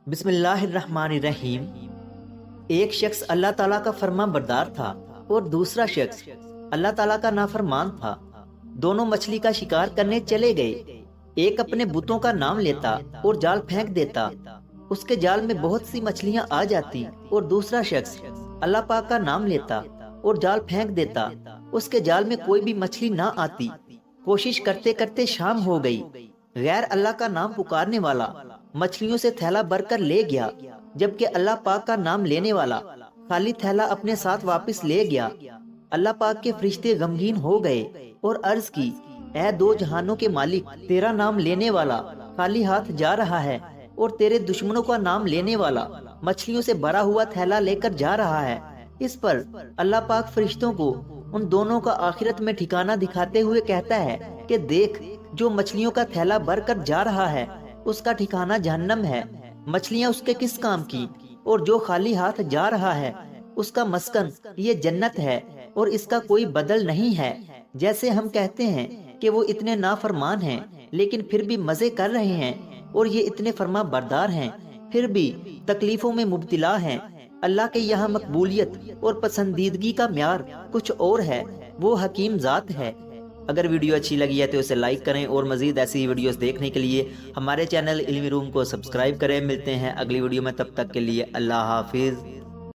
बिस्मिल्लाहिर्रहमानिर्रहीम। एक शख्स अल्लाह ताला का फर्मा बरदार था और दूसरा शख्स अल्लाह ताला का नाफरमान था। दोनों मछली का शिकार करने चले गए। एक अपने बुतों का नाम लेता और जाल फेंक देता, उसके जाल में बहुत सी मछलियां आ जाती। और दूसरा शख्स अल्लाह पाक का नाम लेता और जाल फेंक देता, उसके जाल में कोई भी मछली ना आती। कोशिश करते करते शाम हो गई। गैर अल्लाह का नाम पुकारने वाला मछलियों से थैला भरकर ले गया, जबकि अल्लाह पाक का नाम लेने वाला खाली थैला अपने साथ वापस ले गया। अल्लाह पाक के फरिश्ते गमगीन हो गए और अर्ज की, ऐ दो जहानों के मालिक, तेरा नाम लेने वाला खाली हाथ जा रहा है और तेरे दुश्मनों का नाम लेने वाला मछलियों से भरा हुआ थैला लेकर जा रहा है। इस पर अल्लाह पाक फरिश्तों को उन दोनों का आखिरत में ठिकाना दिखाते हुए कहता है कि देख, जो मछलियों का थैला भर कर जा रहा है उसका ठिकाना जहन्नम है। मछलियां उसके किस काम की, और जो खाली हाथ जा रहा है उसका मस्कन ये जन्नत है और इसका कोई बदल नहीं है। जैसे हम कहते हैं कि वो इतने नाफरमान हैं लेकिन फिर भी मजे कर रहे हैं, और ये इतने फर्मा बरदार हैं फिर भी तकलीफों में मुब्तला हैं। अल्लाह के यहाँ मकबूलियत और पसंदीदगी का म्यार कुछ और है, वो हकीम ज़ात है। अगर वीडियो अच्छी लगी है तो उसे लाइक करें और मजीद ऐसी वीडियोस देखने के लिए हमारे चैनल इल्मी रूम को सब्सक्राइब करें। मिलते हैं अगली वीडियो में, तब तक के लिए अल्लाह हाफिज़।